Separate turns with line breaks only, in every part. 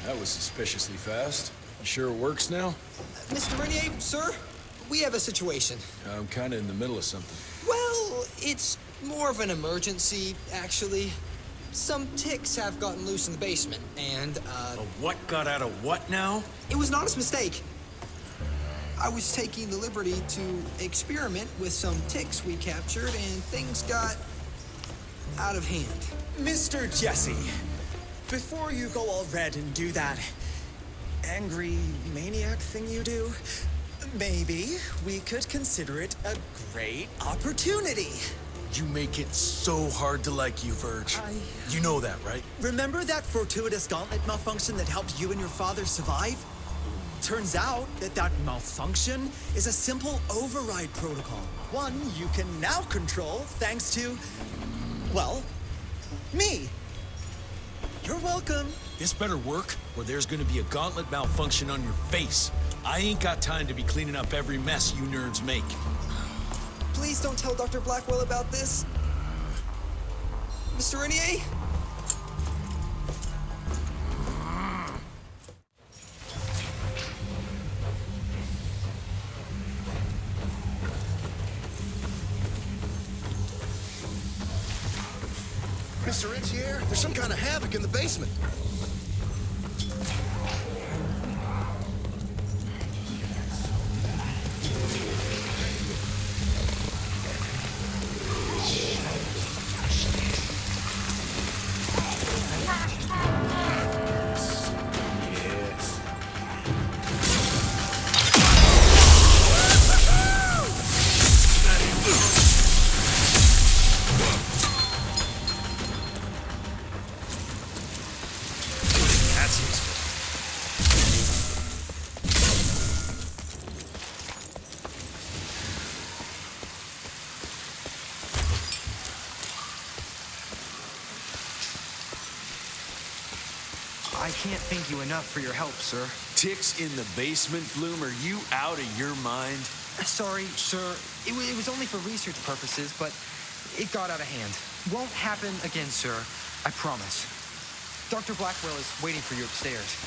That was suspiciously fast. You sure it works now?
Mr. Rentier, sir, we have a situation.
I'm kind of in the middle of something.
Well, it's more of an emergency, actually. Some ticks have gotten loose in the basement, and,
A what got out of what now?
it was an honest mistake. I was taking the liberty to experiment with some ticks we captured, and things got out of hand.
Mr. Jesse, before you go all red and do that angry maniac thing you do, maybe we could consider it a great opportunity.
You make it so hard to like you, Verge. You know that, right?
Remember that fortuitous gauntlet malfunction that helped you and your father survive? Turns out that malfunction is a simple override protocol. One you can now control thanks to, well, me. You're welcome.
This better work, or there's gonna be a gauntlet malfunction on your face. I ain't got time to be cleaning up every mess you nerds make.
Please don't tell Dr. Blackwell about this. Mr. Rentier?
Mr. Rentier, there's some kind of havoc in the basement.
I can't thank you enough for your help, sir.
Ticks in the basement, Bloom? Are you out of your mind?
Sorry, sir. It was only for research purposes, but it got out of hand. Won't happen again, sir. I promise. Dr. Blackwell is waiting for you upstairs.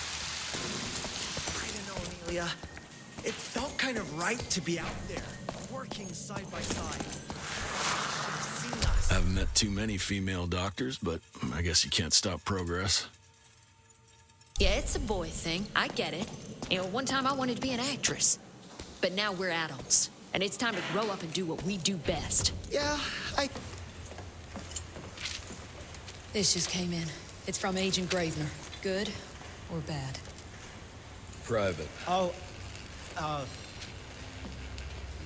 I don't know, Amelia. It felt kind of right to be out there, working side by side. Seen us.
I haven't met too many female doctors, but I guess you can't stop progress.
Yeah, it's a boy thing. I get it. You know, one time I wanted to be an actress. But now we're adults. And it's time to grow up and do what we do best.
Yeah,
This just came in. It's from Agent Gravener. Good or bad?
Private.
Oh,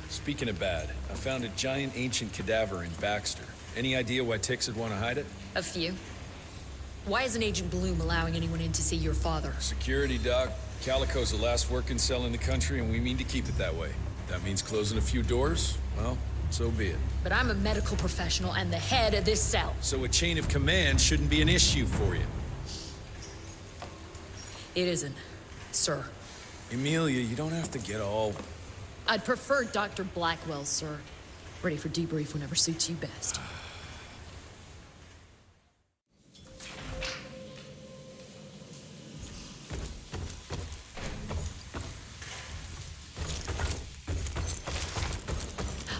Speaking of bad, I found a giant ancient cadaver in Baxter. Any idea why ticks would want to hide it?
A few. Why isn't Agent Bloom allowing anyone in to see your father?
Security, Doc. Calico's the last working cell in the country, and we mean to keep it that way. That means closing a few doors? Well, so be it.
But I'm a medical professional and the head of this cell.
So a chain of command shouldn't be an issue for you.
It isn't, sir.
Emilia, you don't have to get all...
I'd prefer Dr. Blackwell, sir. Ready for debrief whenever suits you best.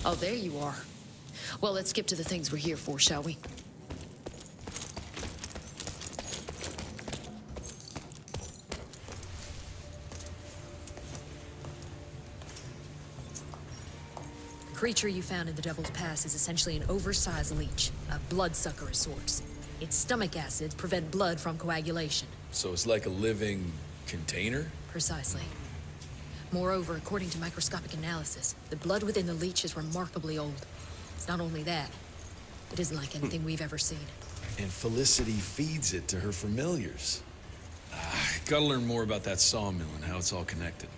Oh, there you are. Well, let's skip to the things we're here for, shall we? The creature you found in the Devil's Pass is essentially an oversized leech, a bloodsucker of sorts. Its stomach acids prevent blood from coagulation.
So it's like a living container?
Precisely. Moreover, according to microscopic analysis, the blood within the leech is remarkably old. It's not only that, it isn't like anything we've ever seen.
And Felicity feeds it to her familiars. Gotta learn more about that sawmill and how it's all connected.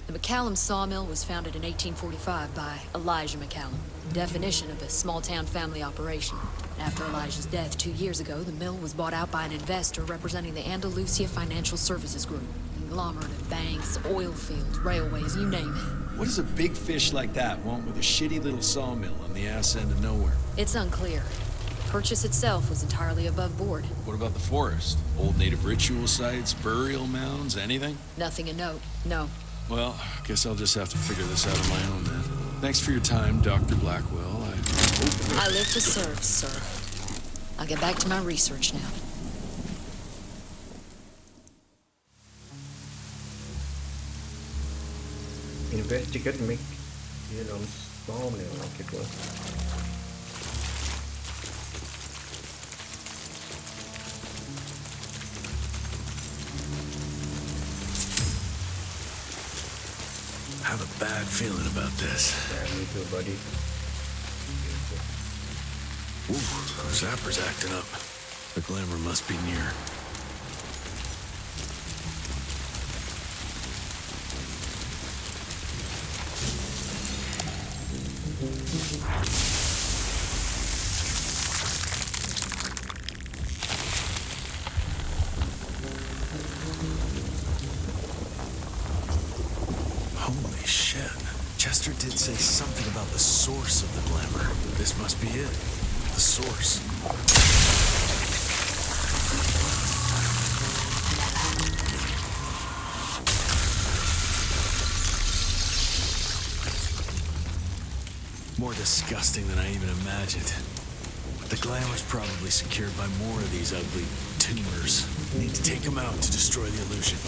The McCallum sawmill was founded in 1845 by Elijah McCallum, definition of a small-town family operation. After Elijah's death 2 years ago, the mill was bought out by an investor representing the Andalusia Financial Services Group. Conglomerate of banks, oil fields, railways, you name it.
What does a big fish like that want with a shitty little sawmill on the ass end of nowhere?
It's unclear. Purchase itself was entirely above board.
What about the forest? Old native ritual sites, burial mounds, anything?
Nothing of note, no.
Well, guess I'll just have to figure this out on my own then. Thanks for your time, Dr. Blackwell.
I live to serve, sir. I'll get back to my research now.
Investigate make storm like it was.
I have a bad feeling about this.
Yeah, me too, buddy.
Ooh, Zapper's acting up. The glamour must be near. Holy shit. Chester did say something about the source of the glamour. This must be it. The source. More disgusting than I even imagined. The glamour's probably secured by more of these ugly tumors. Need to take them out to destroy the illusion.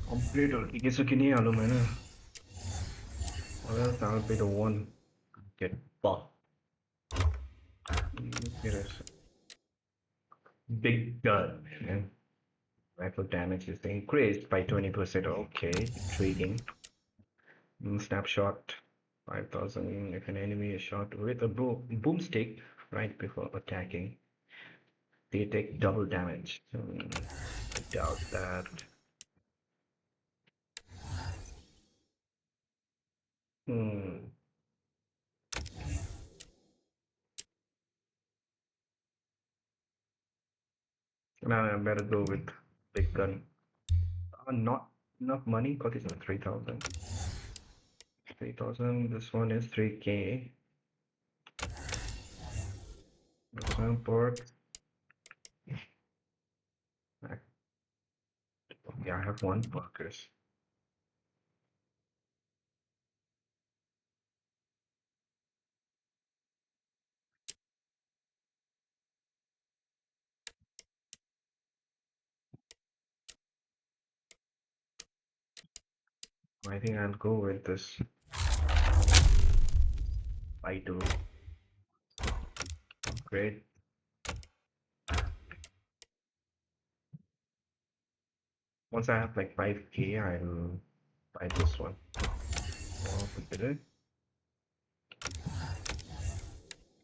Complete or Ikizukini alumina. Or else I'll be the one get buffed. Big gun, man. Rifle damage is increased by 20%. Okay, intriguing. Snapshot 5,000 if an enemy is shot with a boomstick right before attacking. They take double damage. I doubt that. Hmm. Now I better go with big gun. Not enough money because it's 3,000. 3,000. This one is 3K. Some port. Yeah, I have one workers. I think I'll go with this. I do. Great. Once I have like 5K, I'll buy this one. Oh,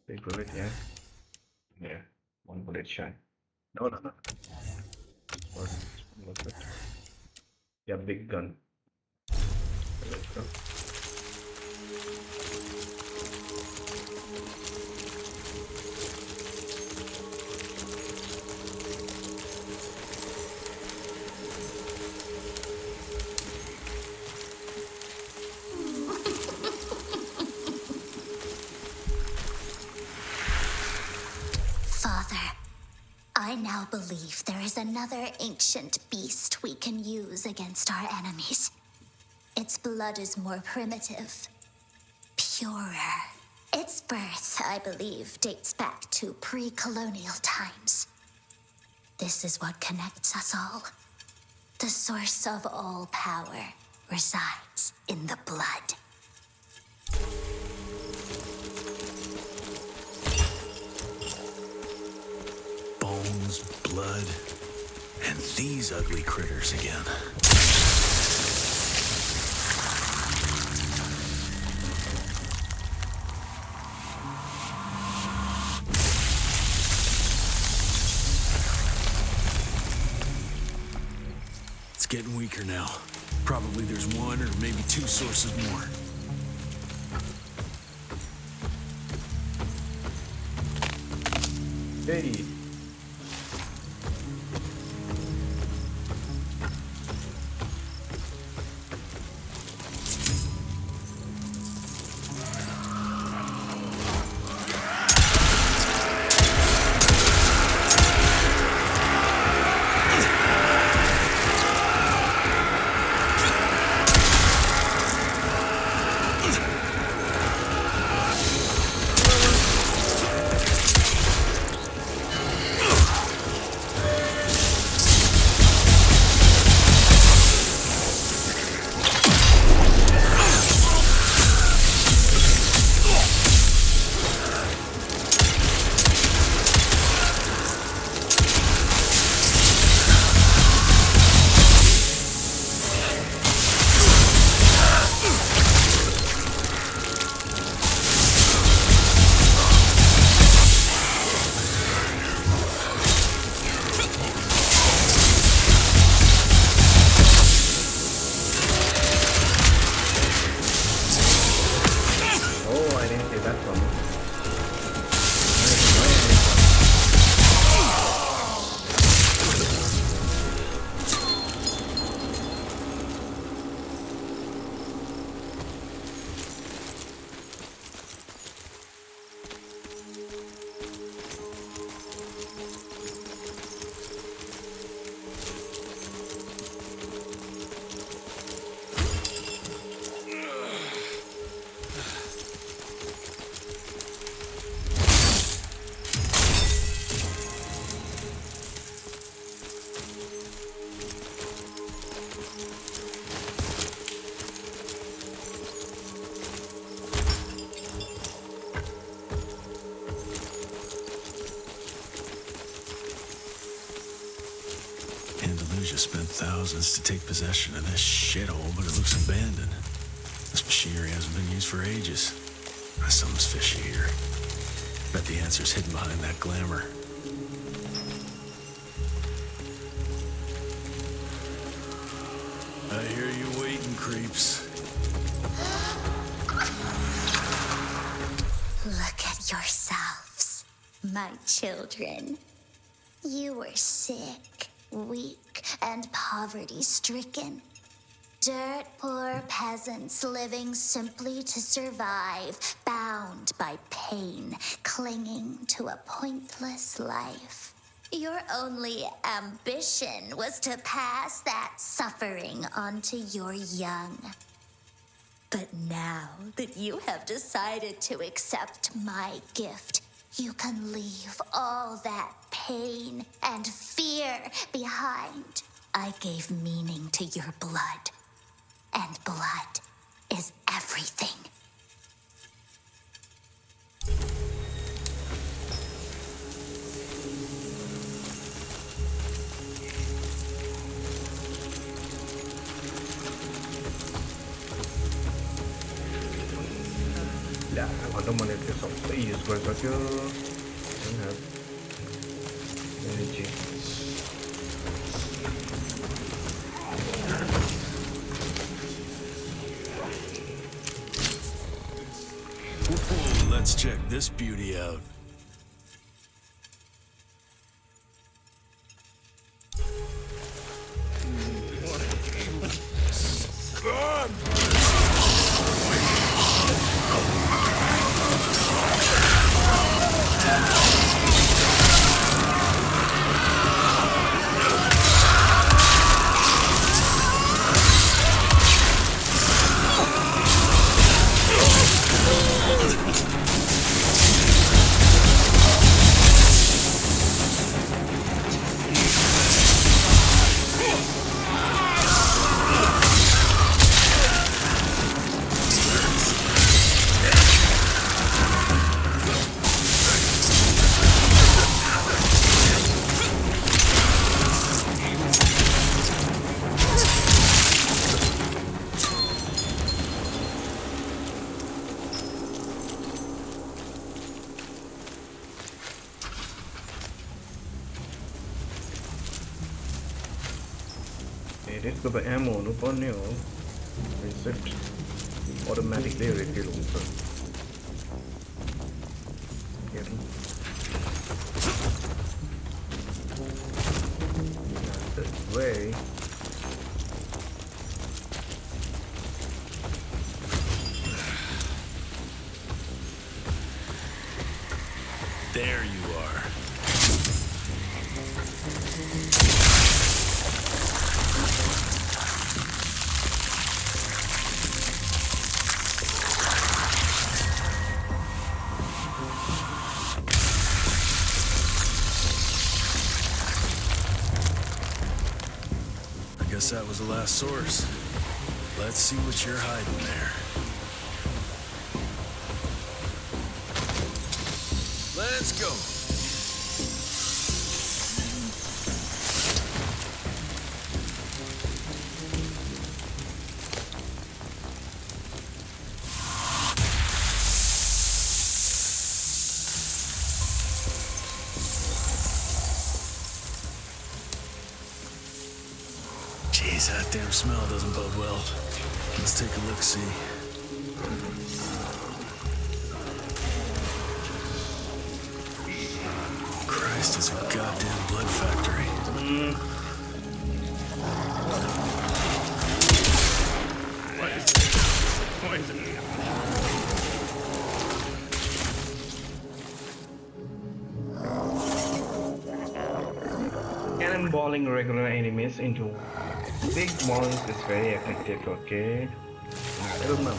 Big bullet, yeah. Yeah. One bullet shy. No, no, no. What was it? Yeah, big gun. Let's go.
Father, I now believe there is another ancient beast we can use against our enemies. Its blood is more primitive, purer. Its birth, I believe, dates back to pre-colonial times. This is what connects us all. The source of all power resides in the blood.
Bones, blood, and these ugly critters again. It's getting weaker now. Probably there's one or maybe two sources more.
Hey.
Spent thousands to take possession of this shithole, but it looks abandoned. This machinery hasn't been used for ages. Something's fishy here. Bet the answer's hidden behind that glamour. I hear you waiting, creeps.
Look at yourselves, my children. You were sick, weak, and poverty-stricken. Dirt poor peasants living simply to survive, bound by pain, clinging to a pointless life. Your only ambition was to pass that suffering on to your young. But now that you have decided to accept my gift, you can leave all that pain and fear behind. I gave meaning to your blood, and blood is everything.
Yeah. automatically also use berserker. Don't have energy.
Ooh, let's check this beauty out.
It is the ammo, no pun neo. Reset automatically refill also. This way.
There you are. I guess that was the last source. Let's see what you're hiding there. Let's go. Jeez, that damn smell doesn't bode well. Let's take a look-see. Christ, it's a goddamn blood factory.
What is it? Cannonballing regular enemies into big ones is very effective, okay? I don't know.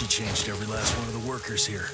She changed every last one of the workers here.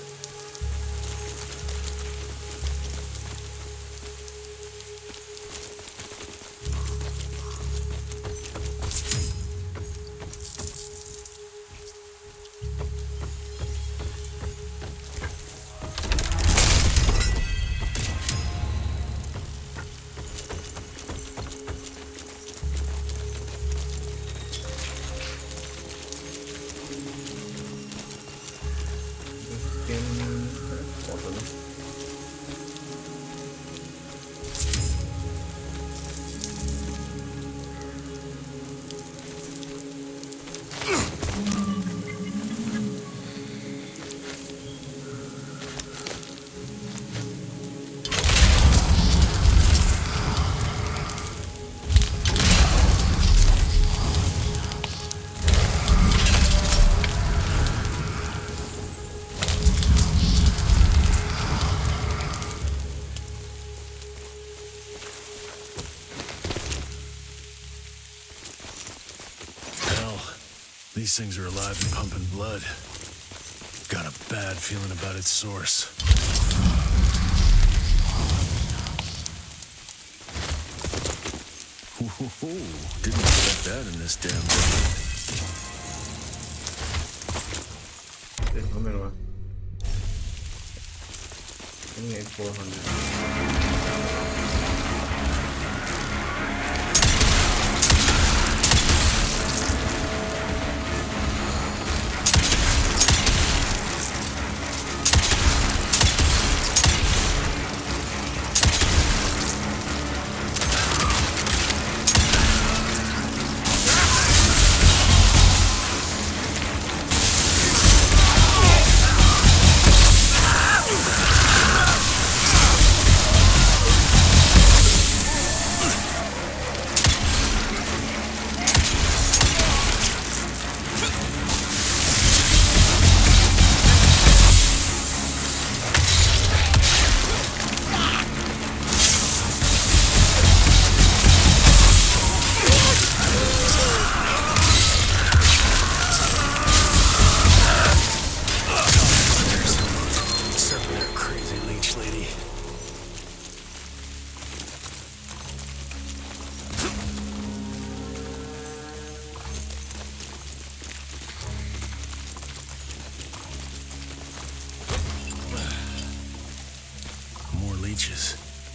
These things are alive and pumping blood. Got a bad feeling about its source. Ooh, didn't expect that in this damn desert.
Ini 400.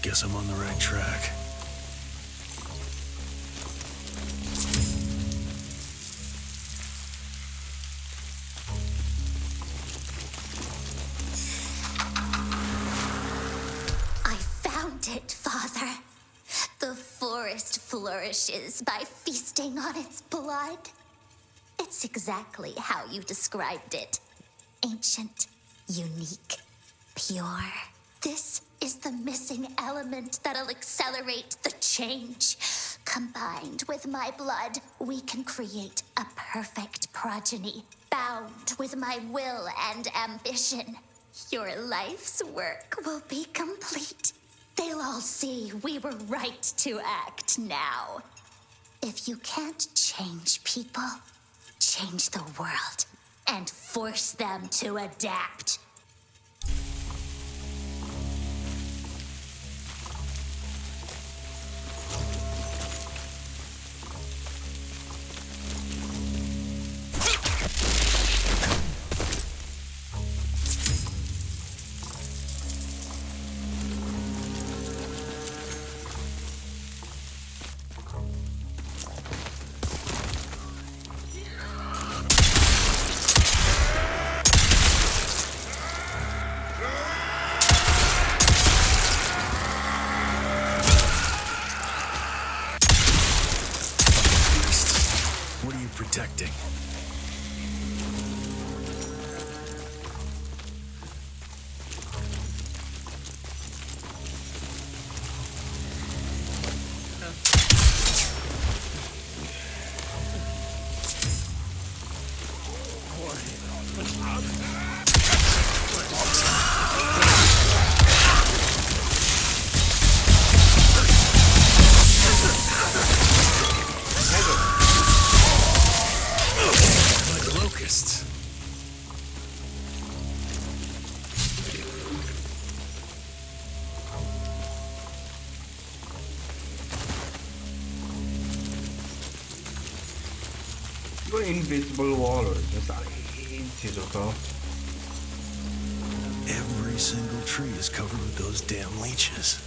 Guess I'm on the right track.
I found it, Father. The forest flourishes by feasting on its blood. It's exactly how you described it. Ancient, unique, pure. This is the missing element that'll accelerate the change. Combined with my blood, we can create a perfect progeny, bound with my will and ambition. Your life's work will be complete. They'll all see we were right to act now. If you can't change people, change the world and force them to adapt.
Protecting.
वो invisible wall इसमें सारी चीजों का
Every single tree is covered with those damn leeches.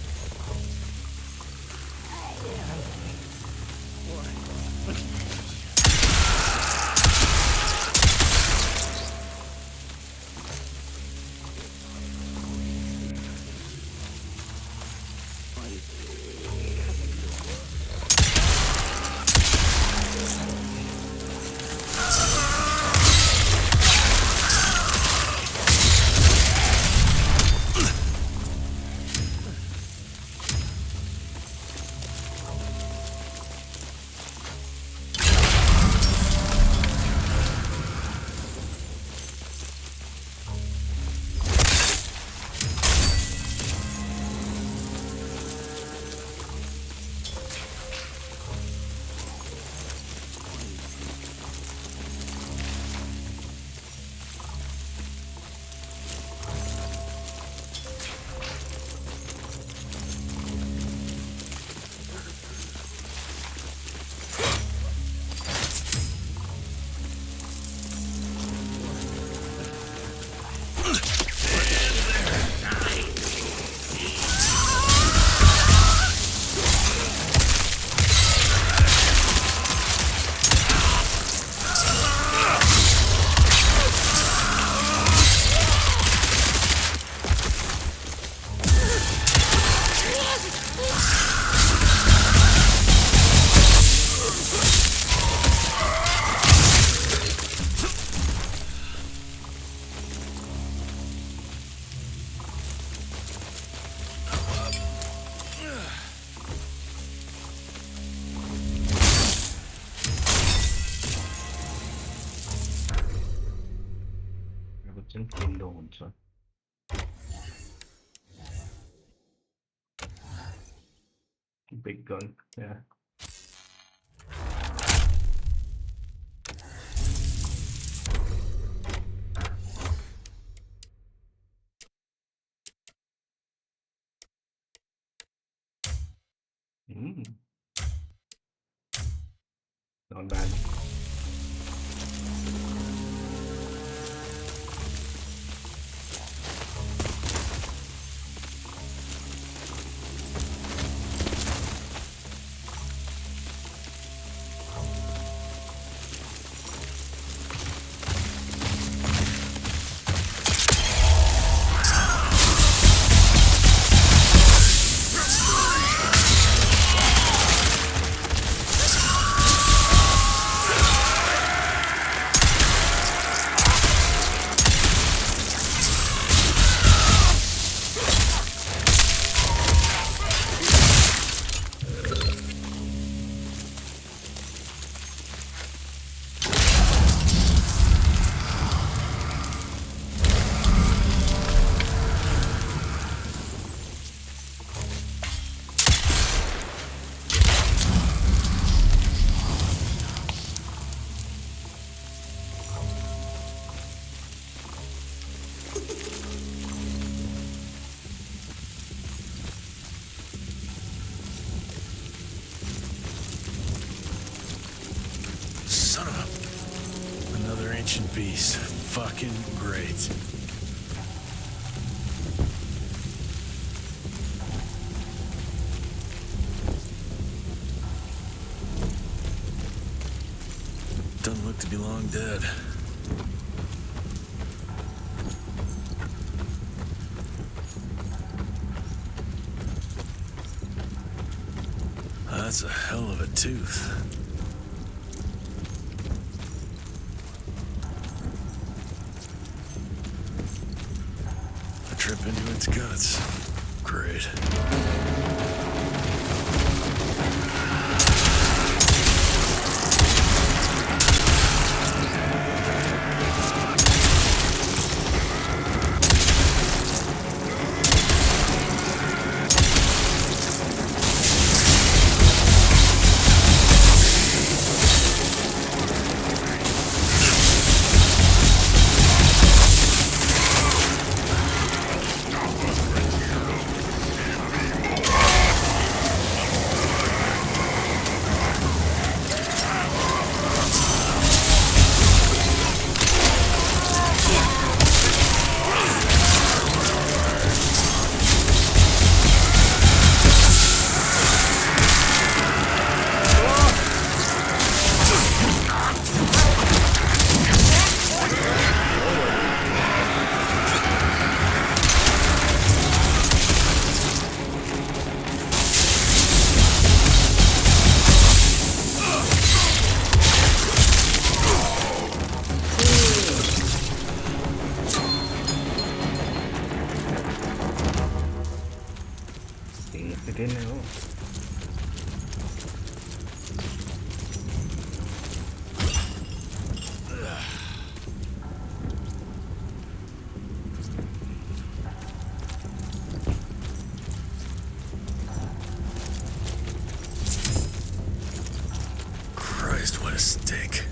कुछ window हुन्छ big gun yeah not bad
Son of a... Another ancient beast. Fucking great. Doesn't look to be long dead. That's a hell of a tooth. A trip into its guts. Great.
I didn't know.
Christ, what a stink.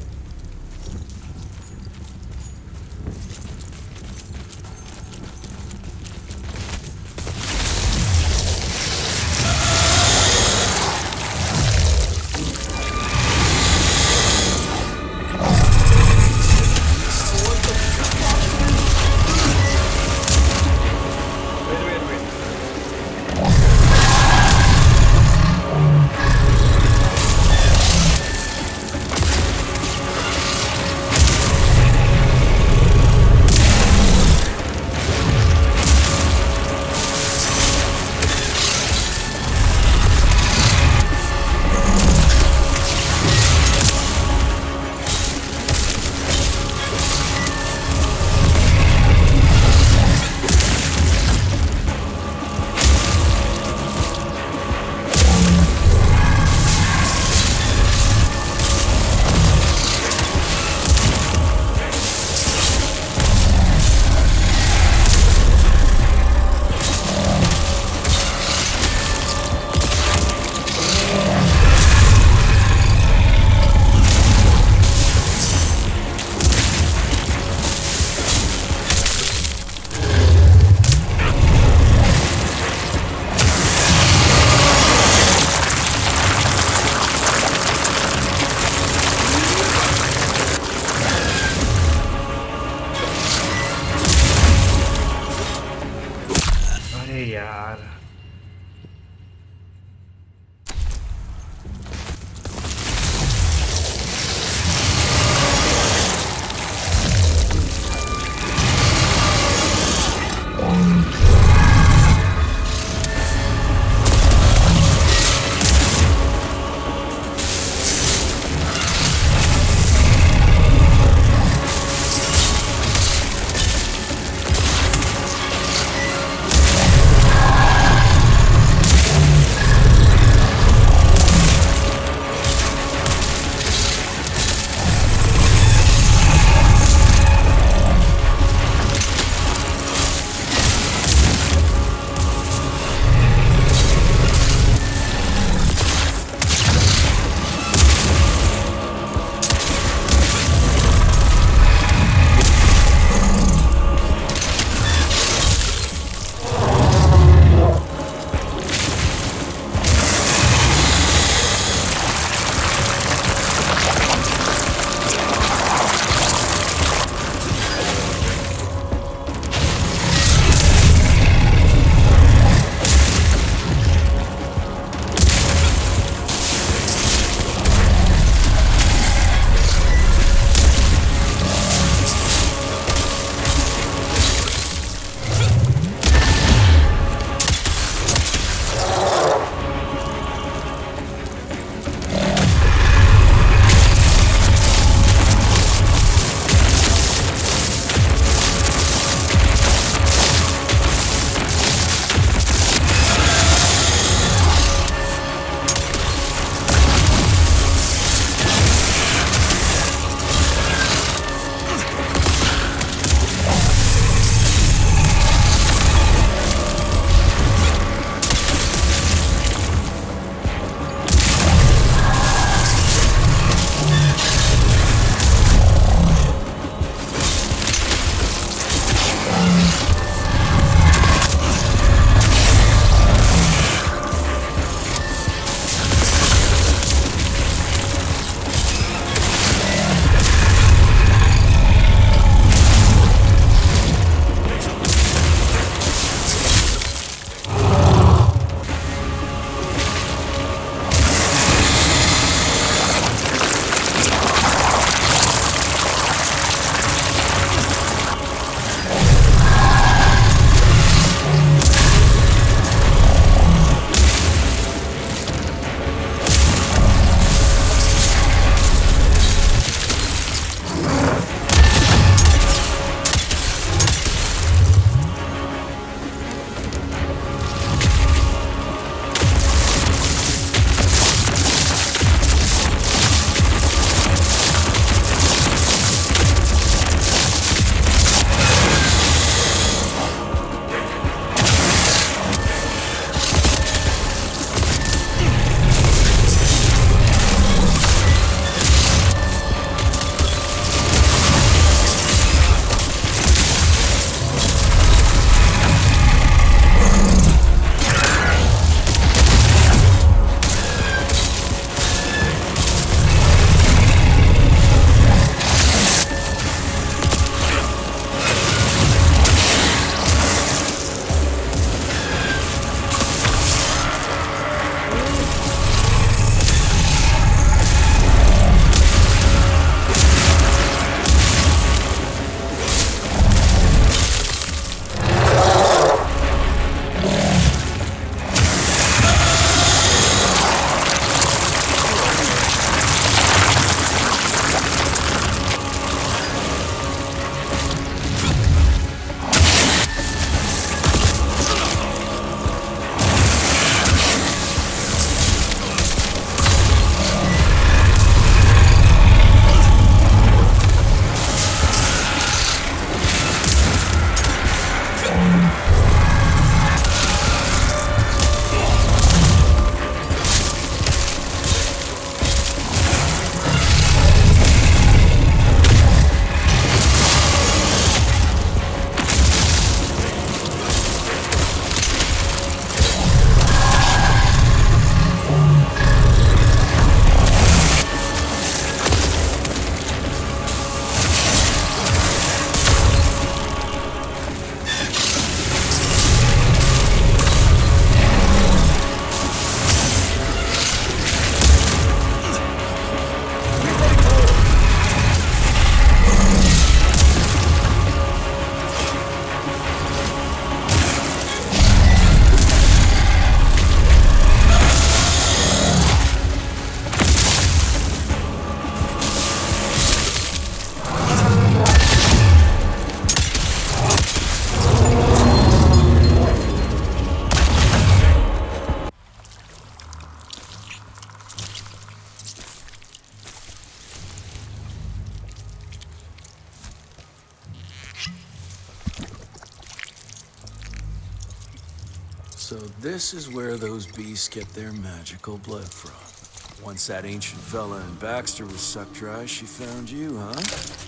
this is where those beasts get their magical blood from. Once that ancient fella in Baxter was sucked dry, she found you, huh?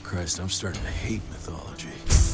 Christ, I'm starting to hate mythology.